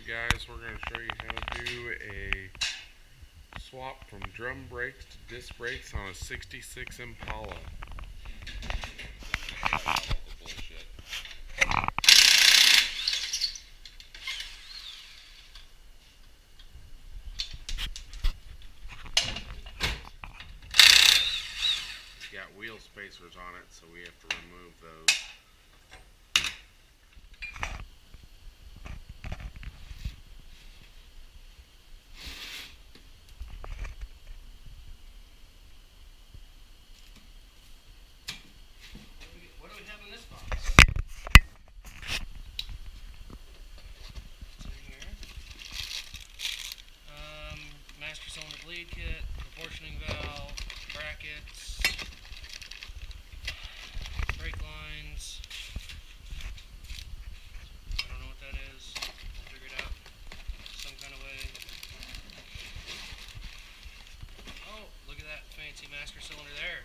Alright guys, we're going to show you how to do a swap from drum brakes to disc brakes on a 66 Impala. It's got wheel spacers on it, so we have to remove those. What do we have in this box? What's in here? Master cylinder bleed kit, proportioning valve, brackets, brake lines. I don't know what that is. We'll figure it out some kind of way. Oh, look at that fancy master cylinder there.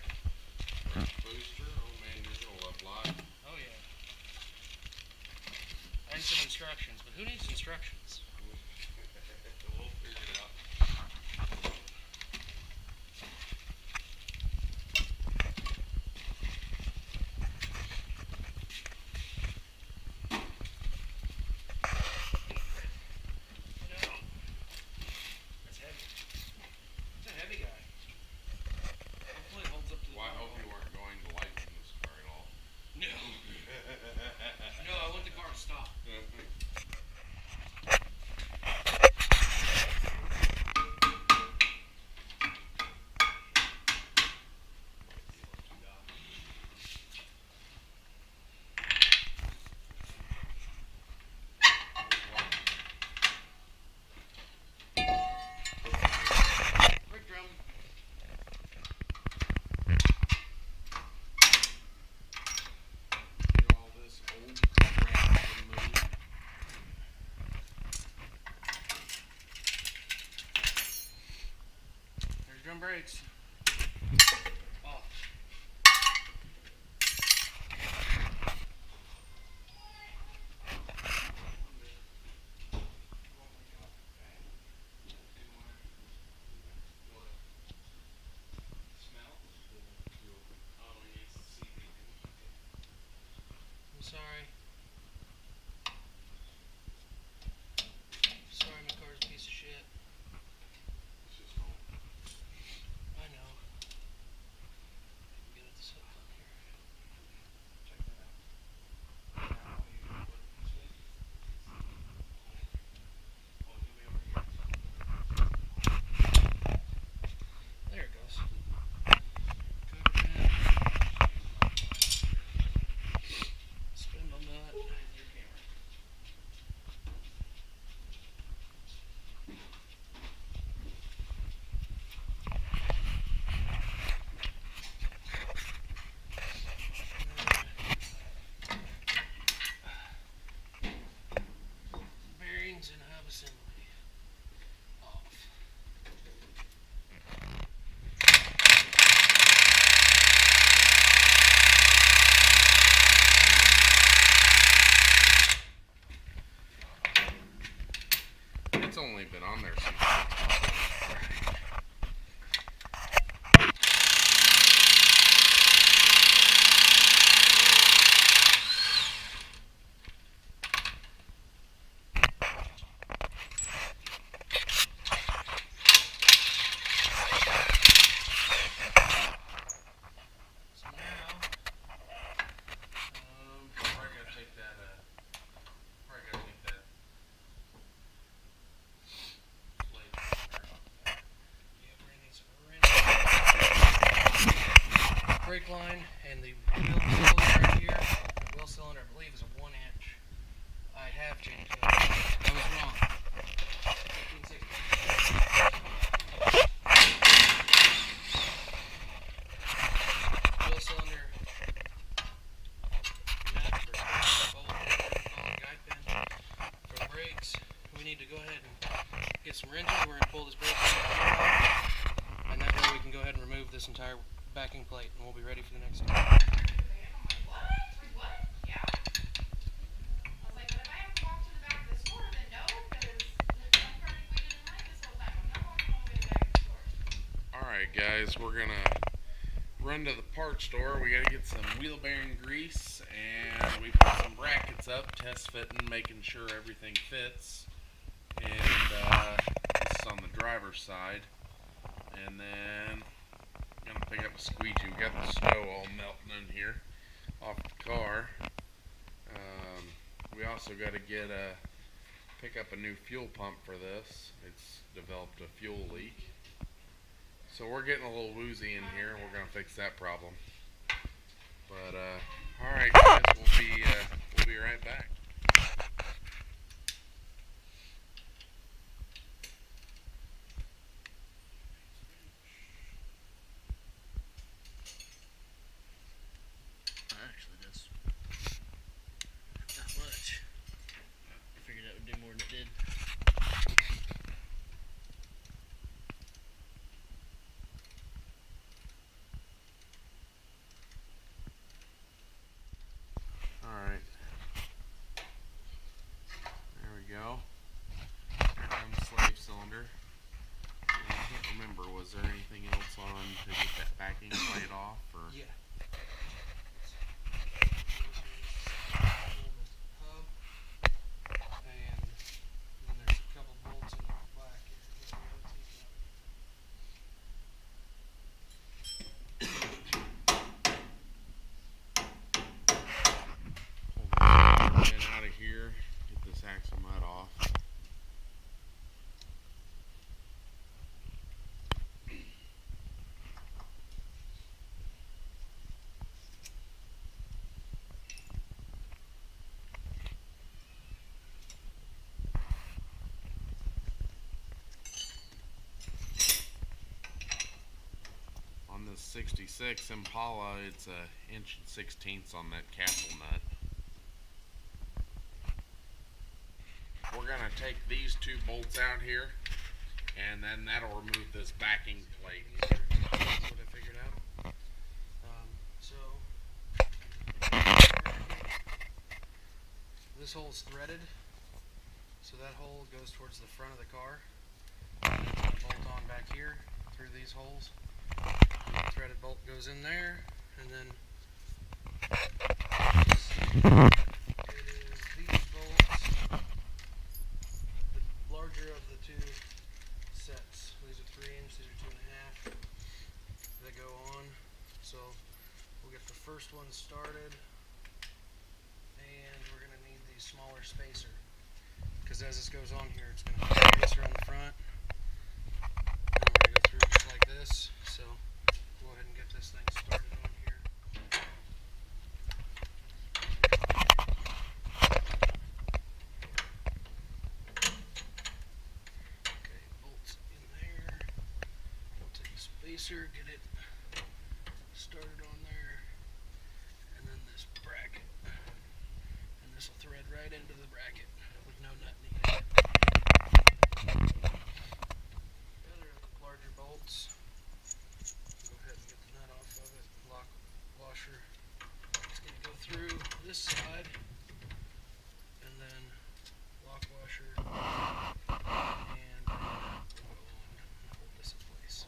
Booster, oh man, you're gonna love live. Oh yeah. And some instructions, but who needs instructions? We'll figure it out. No. That's heavy. It's a heavy guy. Hopefully it holds up to the Well, I hope you weren't going to lighten this car at all. No. No, I want the car to stop. Brake drum. Get all this old crap removed. There's drum brakes. Off. I'm sorry. Sorry, my car's a piece of shit. It's just home. I know. Get this hook on here. Check that out. There it goes. Cover pin. Spindle nut. Bearings and hub assembly. Off. It's only been on there since So now, probably gotta take that plate off there. yeah, we're gonna need some brake line and the wheel cylinder right here. The wheel cylinder, I believe, is a 1 inch. I have changed that. I was wrong. 1560. Wheel cylinder. Nut for bolt, guide pin. For the brakes, we need to go ahead and get some wrenches. We're going to pull this brake line off, and that way we can go ahead and remove this entire backing plate, and we'll be ready for the next step. What? Yeah. I was like, but if I have to walk to the back of the store, then no, because Alright guys, we're gonna run to the part store. We gotta get some wheel bearing grease, and we put some brackets up, test fitting, making sure everything fits. And this is on the driver's side. And then I'm gonna pick up a squeegee. We got the snow all melting in here off the car. We also gotta pick up a new fuel pump for this. It's developed a fuel leak. So we're getting a little woozy in here, and we're gonna fix that problem. But all right, guys, we'll be right back. Actually, that's not much. I figured that would do more than it did. Alright. There we go. Here comes the slave cylinder. And I can't remember, was there anything else on to get that backing plate off? Or? Yeah. And then there's a couple bolts in the back here. Pull the pin out of here, get this axle nut off. On this 66 Impala, it's a 1.16" on that castle nut. We're gonna take these two bolts out here, and then that'll remove this backing plate. That's what I figured out. So this hole's threaded, so that hole goes towards the front of the car. And then put a bolt on back here through these holes. The threaded bolt goes in there, and then it is these bolts, the larger of the two sets. These are 3-inch, these are 2.5. They go on. So we'll get the first one started, and we're gonna need the smaller spacer, because as this goes on here, it's gonna have a spacer on the front. And we're gonna go through just like this. So go ahead and get this thing started on here. Okay, bolts in there. We'll take a spacer, get it started on there, and then this bracket. And this will thread right into the bracket with no nut needed. The other larger bolts, go ahead and get the nut off of it. Lock washer. It's going to go through this side, and then lock washer, and we'll go on and hold this in place.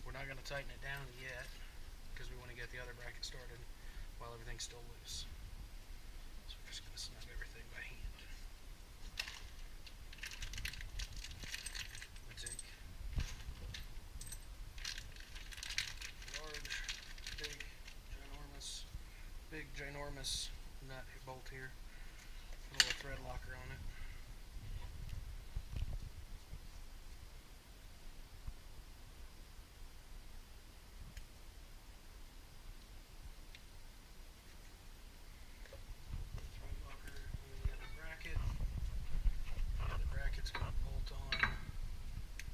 We're not going to tighten it down yet, because we want to get the other bracket started while everything's still loose. So we're just going to snug everything by hand. We take large, big, ginormous nut bolt here. Put a little thread locker on it. Thread locker on the other bracket. The other bracket's going to bolt on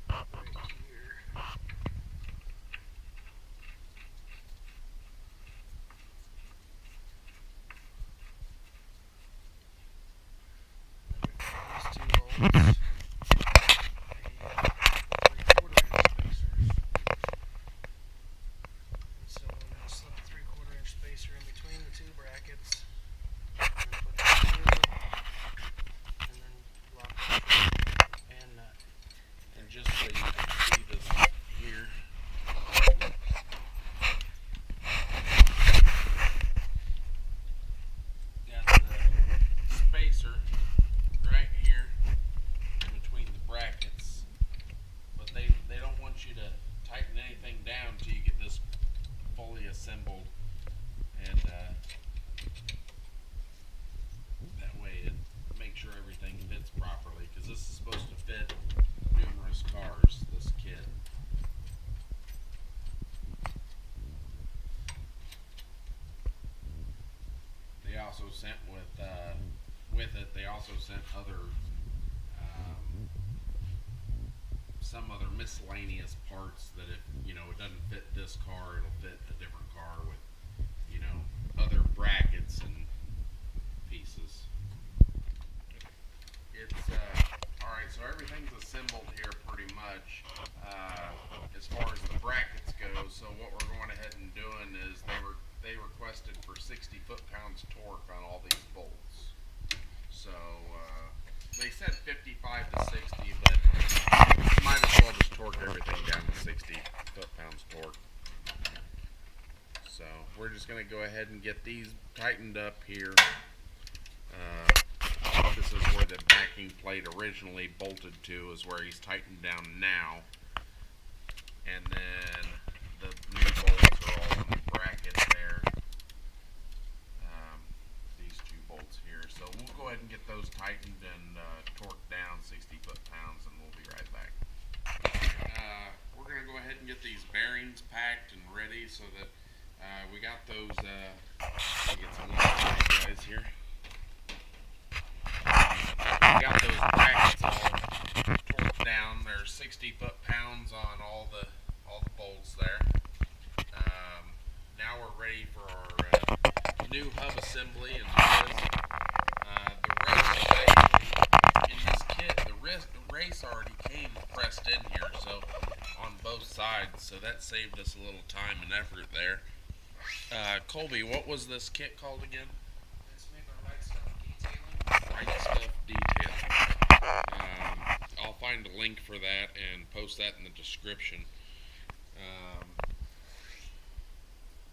right here. These two bolts. And just so you can see this here, also sent with it. They also sent other some other miscellaneous parts that if it doesn't fit this car, it'll fit a different car with other brackets and pieces. It's all right. So everything's assembled here pretty much as far as the brackets go. So what we're going ahead and doing is they requested for 60 foot-pounds torque on all these bolts. So they said 55 to 60, but might as well just torque everything down to 60 foot-pounds torque. So we're just going to go ahead and get these tightened up here. This is where the backing plate originally bolted to, is where he's tightened down now. And then the new bolts are all in the bracket there. These two bolts here. So we'll go ahead and get those tightened and torqued down 60 foot-pounds, and we'll be right back. We're going to go ahead and get these bearings packed and ready so that we got those. I'll get some light for you guys here. We got those brackets all torqued down. There's 60 foot-pounds on all the bolts there. Now we're ready for our new hub assembly, and the race in this kit. The race already came pressed in here, so on both sides. So that saved us a little time and effort there. Colby, what was this kit called again? It's made by Right Stuff Detailing. Right Stuff Detailing. I'll find a link for that and post that in the description.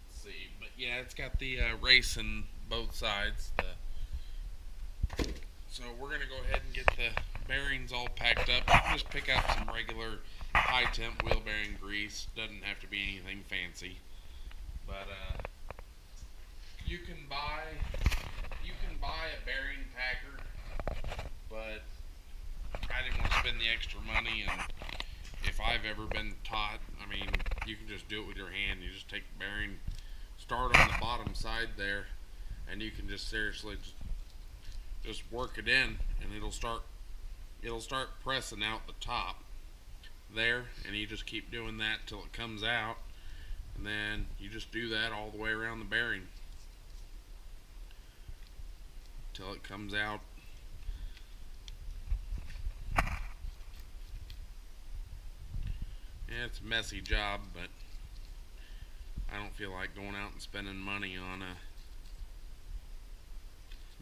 Let's see, but yeah, it's got the race in both sides. So we're gonna go ahead and get the bearings all packed up. You can just pick up some regular high temp wheel bearing grease. Doesn't have to be anything fancy. But you can buy a bearing packer, but I didn't want to spend the extra money, and if I've ever been taught, I mean, you can just do it with your hand. You just take the bearing, start on the bottom side there, and you can just seriously just work it in, and it'll start pressing out the top there, and you just keep doing that till it comes out. And then you just do that all the way around the bearing till it comes out. Yeah, it's a messy job, but I don't feel like going out and spending money on a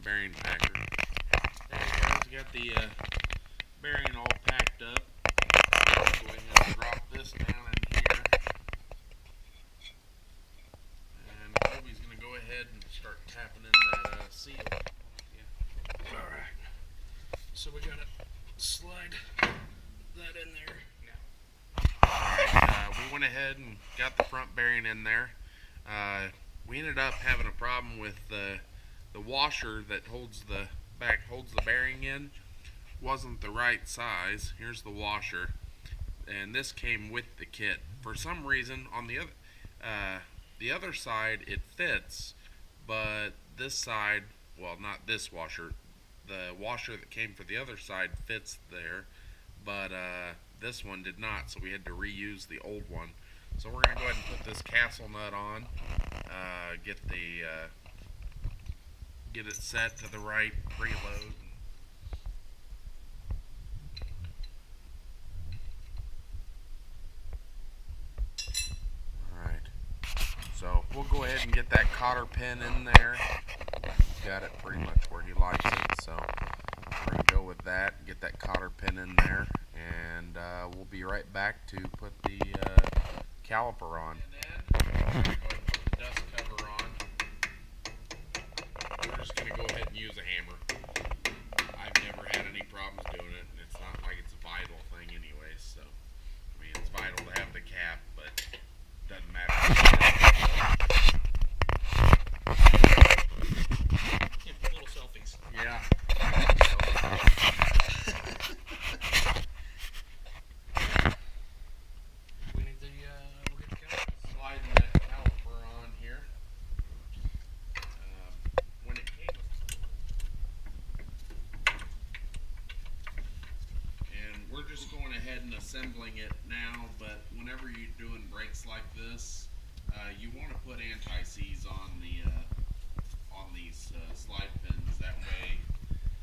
bearing packer. There you go. We got the bearing all packed up. Go ahead and drop this down in here. Kobe's going to go ahead and start tapping in that seal. Yeah. Alright. So we gotta slide that in there. Alright, we went ahead and got the front bearing in there. We ended up having a problem with the washer that holds the bearing in. Wasn't the right size. Here's the washer. And this came with the kit. For some reason, on the other side it fits, but this side, well, not this washer, the washer that came for the other side fits there, but this one did not, so we had to reuse the old one. So we're going to go ahead and put this castle nut on, get it set to the right preload. So we'll go ahead and get that cotter pin in there. Got it pretty much where he likes it, so we're going to go with that, get that cotter pin in there, and we'll be right back to put the caliper on. And then we're going to go ahead and put the dust cover on. We're just going to go ahead and use a hammer. I've never had any problems doing it, and it's not like it's a vital thing anyways, so I mean, it's vital to have the cap, but doesn't matter. Little selfies. Yeah. We need the we'll get the caliper. Sliding that caliper on here. When it came we're just going ahead and assembling it now, but whenever you're doing brakes like this, you want to put anti-seize on these slide pins. That way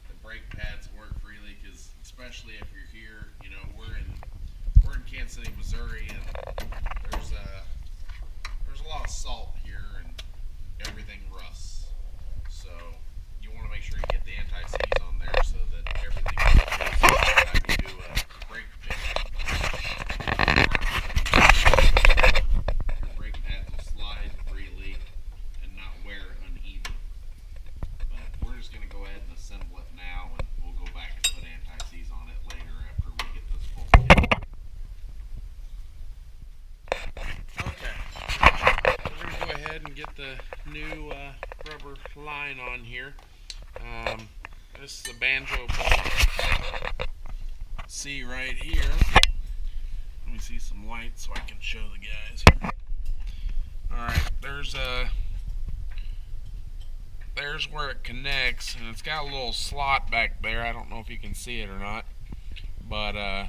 the brake pads work freely, because especially if you're here, you know, we're in Kansas City, Missouri, and there's a lot of salt here and everything rusts. So you want to make sure you get the anti-seize on there so that everything goes through. So you do a brake pit, your brake pads will slide freely and not wear uneven. But we're just going to go ahead and assemble it now, and we'll go back and put anti-seize on it later after we get this full kit. Okay, we're going to go ahead and get the new rubber line on here. This is the banjo bolt. See right here. Let me see some light so I can show the guys here. Alright, there's where it connects, and it's got a little slot back there. I don't know if you can see it or not, but yeah,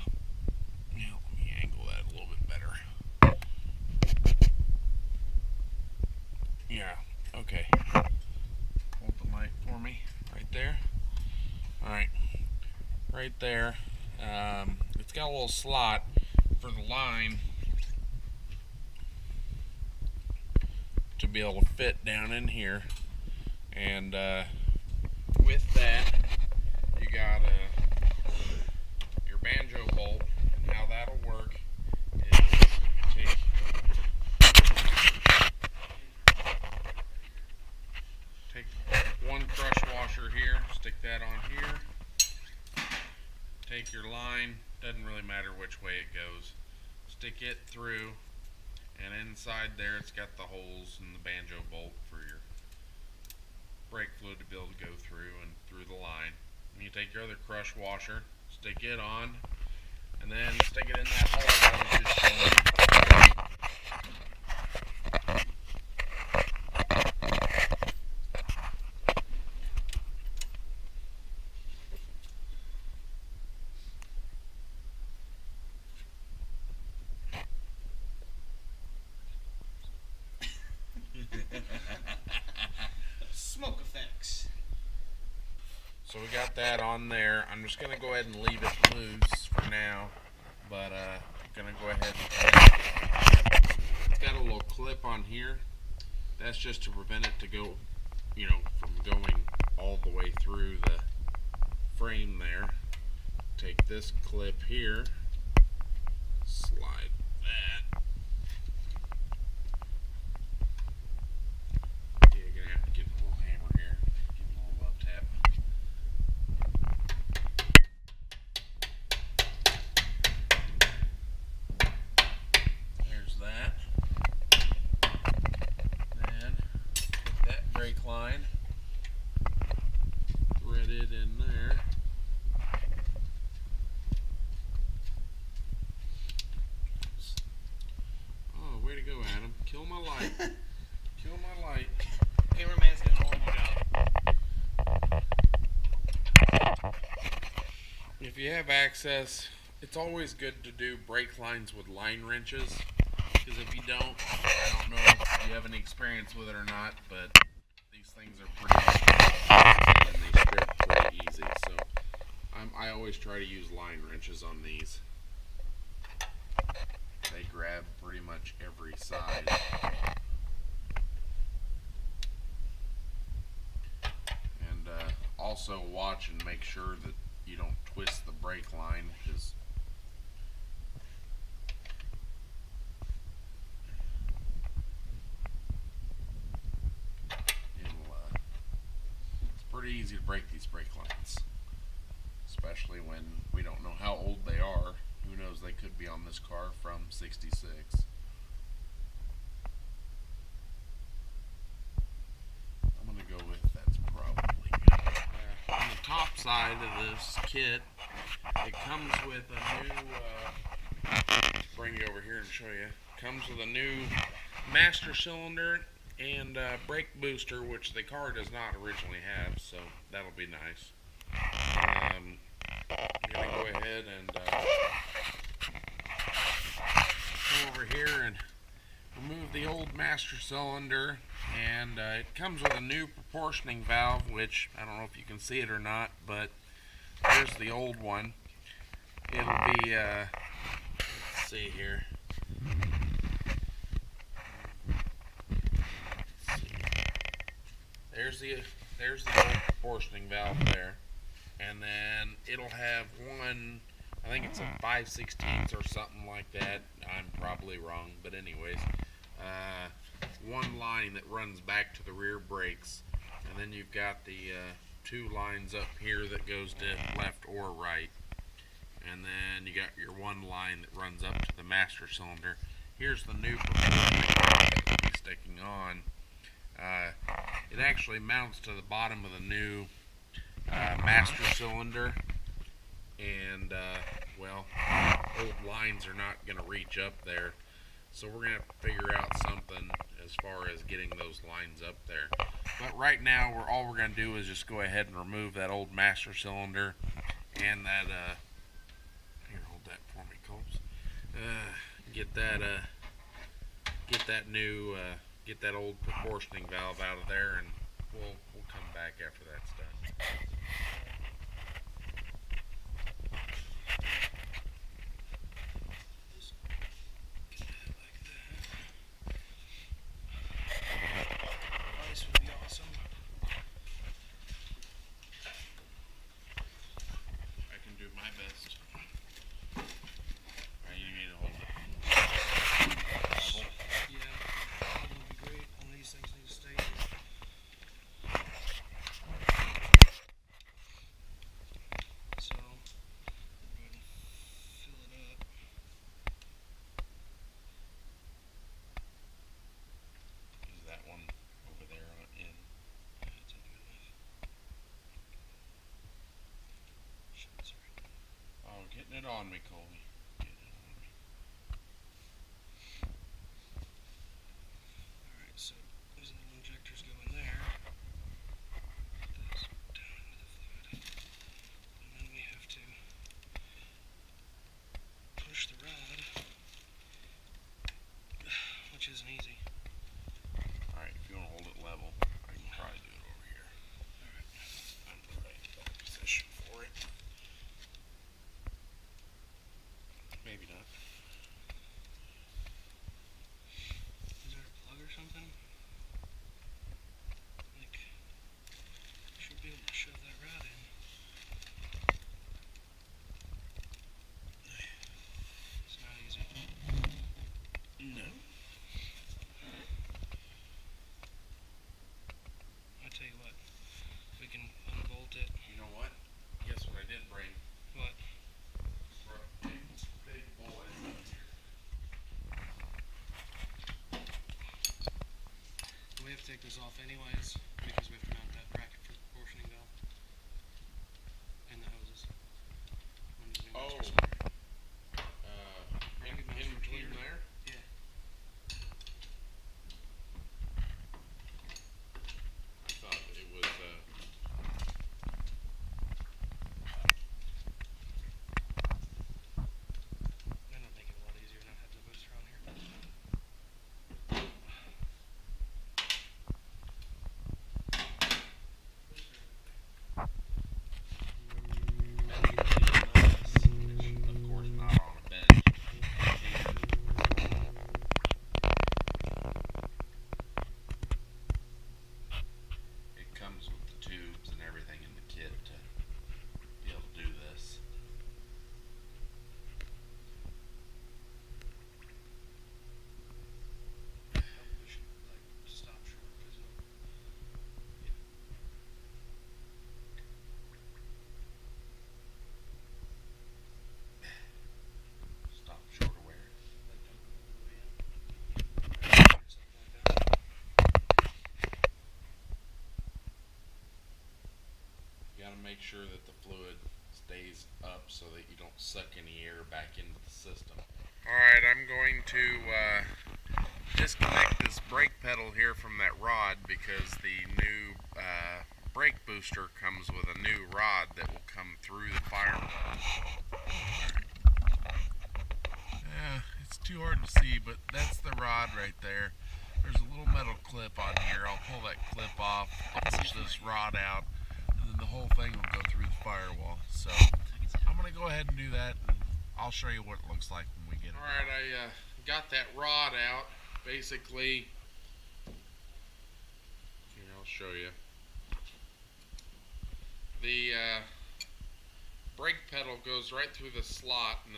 let me angle that a little bit better. Yeah, okay. Hold the light for me right there. Alright, right there. It's got a little slot for the line to be able to fit down in here, and with that you got your banjo bolt. And how that'll work is take one crush washer here, stick that on here, take your line, doesn't really matter which way it goes, stick it through, and inside there it's got the holes in the banjo bolt for your brake fluid to be able to go through and through the line. And you take your other crush washer, stick it on, and then stick it in that hole that I was just showing you. Smoke effects. So we got that on there. I'm just going to go ahead and leave it loose for now, but I'm going to go ahead and it's got a little clip on here. That's just to prevent it to go, you know, from going all the way through the frame there. Take this clip here, slide that. Yeah, you're going to have to get a little hammer here, give it a little love tap. There's that. Then put that brake line threaded in there. Oh, way to go, Adam. Kill my light. Kill my light. Cameraman's doing a horrible job. If you have access, it's always good to do brake lines with line wrenches, because if you don't, I don't know if you have any experience with it or not, but these things are pretty easy and they strip pretty easy. So I always try to use line wrenches on these. They grab pretty much every side. And also watch and make sure that you don't twist the brake line, because it's pretty easy to break these brake lines, especially when we don't know how old they are. Who knows, they could be on this car from '66. I'm going to go with that's probably good. On the top side of this kit, it comes with a new, bring you over here and show you, comes with a new master cylinder and brake booster, which the car does not originally have, so that'll be nice. I'm going to go ahead and go over here and remove the old master cylinder, and it comes with a new proportioning valve, which I don't know if you can see it or not, but here's the old one. It'll be let's see here. There's the old proportioning valve there, and then it'll have one, I think it's a 5/16 or something like that. I'm probably wrong, but anyways, one line that runs back to the rear brakes, and then you've got the two lines up here that goes to left or right, and then you got your one line that runs up to the master cylinder. Here's the new proportioning valve that will be sticking on. It actually mounts to the bottom of the new master cylinder, and well, old lines are not going to reach up there, so we're going to have to figure out something as far as getting those lines up there. But right now, all we're going to do is just go ahead and remove that old master cylinder and that here, hold that for me, Colts. Get that old proportioning valve out of there, and we'll come back after that's done. Ice would be awesome. I can do my best. Alright, you need to hold it level. Yeah, that would be great. One of these things need to stay here. So, go ahead and fill it up. Is that one over there on in? Yeah, it's in good enough. Shit, sorry. Oh, getting it on me, Colby. Getting it on me. Alright, so these little injectors go in there. Put this down into the fluid. And then we have to push the rod, which isn't easy. Alright, if you want to hold it level, I can probably do it over here. Alright. I'm in the right position for it. Maybe not. Is there a plug or something? Like, should be able to shove that rod in. It's not easy. No. I tell you what, we can unbolt it. You know what? Guess what I did bring? What? Brought a big boy up here. We have to take this off anyways, because we have to mount that bracket for the proportioning valve. And the hoses. When the new Oh. master cylinder. In between there? Yeah. I thought it was That'll make it a lot easier not have the booster on here. of course not on a bench. It comes with the tubes and everything in the kit to be able to do this. We should like stop short because Stop short of where? like don't go all the way in. Or something like that. You gotta make sure that the fluid stays up so that you don't suck any air back into the system. Alright, I'm going to disconnect this brake pedal here from that rod because the new brake booster comes with a new rod that will come through the fire too hard to see, but that's the rod right there. There's a little metal clip on here. I'll pull that clip off, I'll push this rod out, and then the whole thing will go through the firewall. So I'm going to go ahead and do that, and I'll show you what it looks like when we get it. Alright, I got that rod out. Basically, here, I'll show you. The brake pedal goes right through the slot, and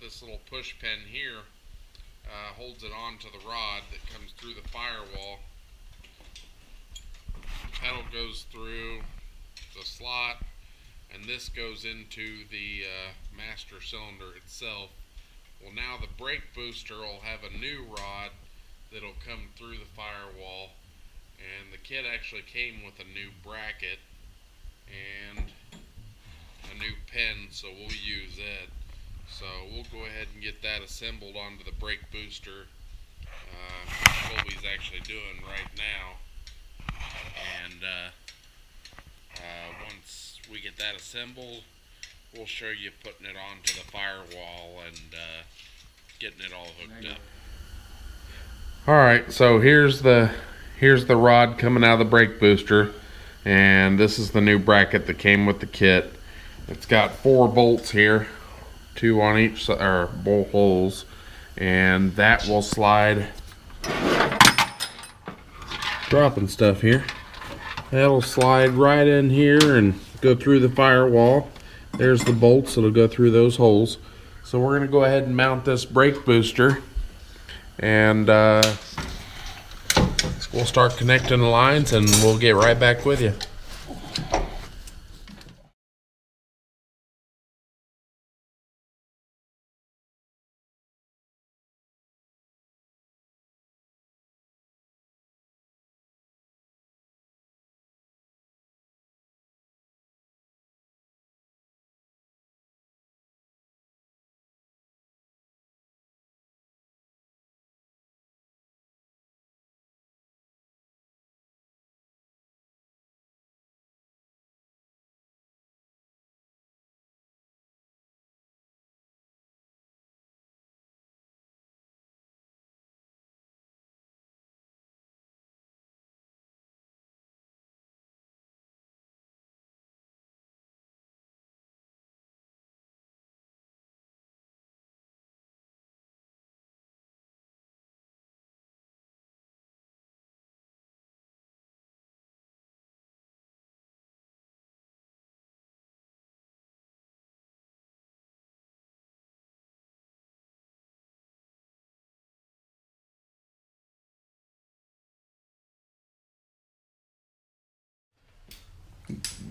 this little push pin here holds it onto the rod that comes through the firewall. The pedal goes through the slot, and this goes into the master cylinder itself. Well, now the brake booster will have a new rod that'll come through the firewall, and the kit actually came with a new bracket and a new pin, so we'll use it. So we'll go ahead and get that assembled onto the brake booster. That's what he's actually doing right now. And once we get that assembled, we'll show you putting it onto the firewall and getting it all hooked up. Alright, so here's the rod coming out of the brake booster, and this is the new bracket that came with the kit. It's got 4 bolts here, 2 on each side, or both holes, and that will slide. Dropping stuff here. That'll slide right in here and go through the firewall. There's the bolts, it'll go through those holes. So we're going to go ahead and mount this brake booster, and we'll start connecting the lines, and we'll get right back with you.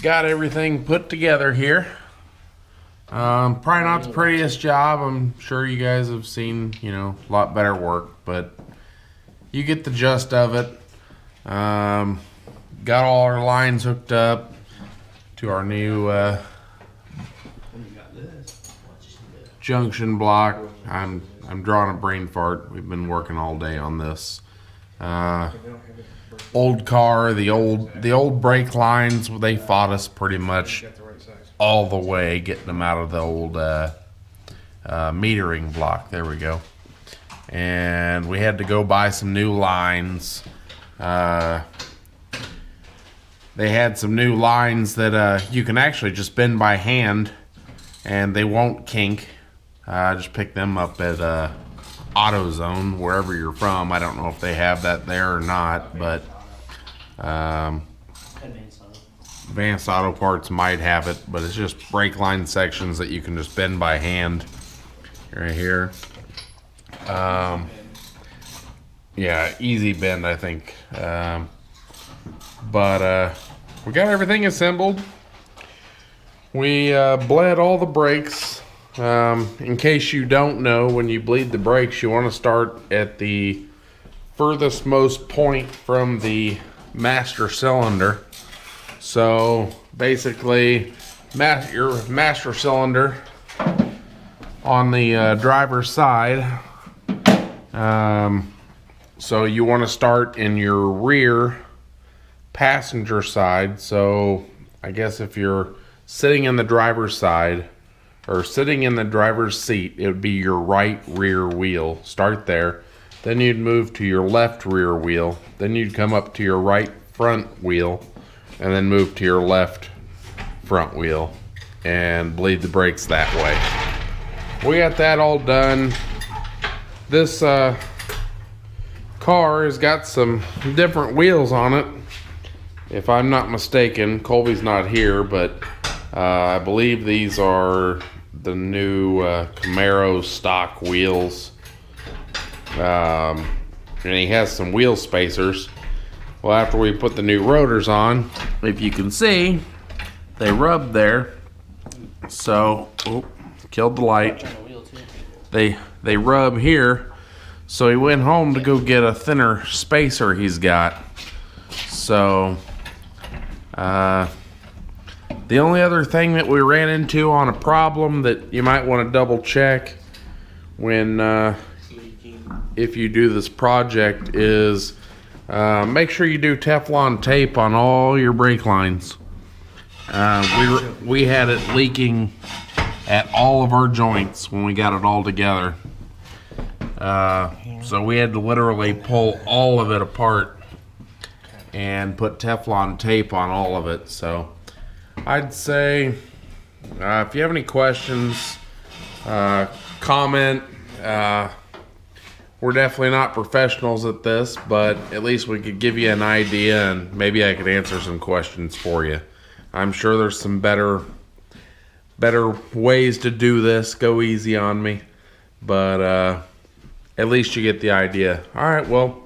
Got everything put together here. Probably not the prettiest job. I'm sure you guys have seen, a lot better work, but you get the gist of it. Got all our lines hooked up to our new junction block. I'm drawing a brain fart. We've been working all day on this. Old car, the old brake lines, they fought us pretty much all the way, getting them out of the old metering block. There we go. And we had to go buy some new lines. They had some new lines that you can actually just bend by hand, and they won't kink. Just pick them up at AutoZone, wherever you're from. I don't know if they have that there or not, but Advanced Auto Parts might have it, but it's just brake line sections that you can just bend by hand right here. Yeah, easy bend, I think. But we got everything assembled. We bled all the brakes. In case you don't know, when you bleed the brakes, you want to start at the furthest most point from the master cylinder. So basically, your master cylinder on the driver's side. So you want to start in your rear passenger side. So I guess if you're sitting in the driver's side, or sitting in the driver's seat, it would be your right rear wheel. Start there. Then you'd move to your left rear wheel. Then you'd come up to your right front wheel, and then move to your left front wheel and bleed the brakes that way. We got that all done. This car has got some different wheels on it. If I'm not mistaken, Colby's not here, but I believe these are the new Camaro stock wheels. And he has some wheel spacers. Well, after we put the new rotors on, if you can see, they rub there. So, killed the light. They rub here. So he went home to go get a thinner spacer he's got. So, the only other thing that we ran into on a problem that you might want to double check when if you do this project is make sure you do Teflon tape on all your brake lines. We had it leaking at all of our joints when we got it all together. So we had to literally pull all of it apart and put Teflon tape on all of it. So I'd say if you have any questions, comment. We're definitely not professionals at this, but at least we could give you an idea, and maybe I could answer some questions for you. I'm sure there's some better ways to do this. Go easy on me, but at least you get the idea. All right, well,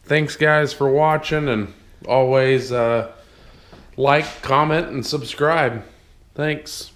thanks guys for watching, and always like, comment, and subscribe. Thanks.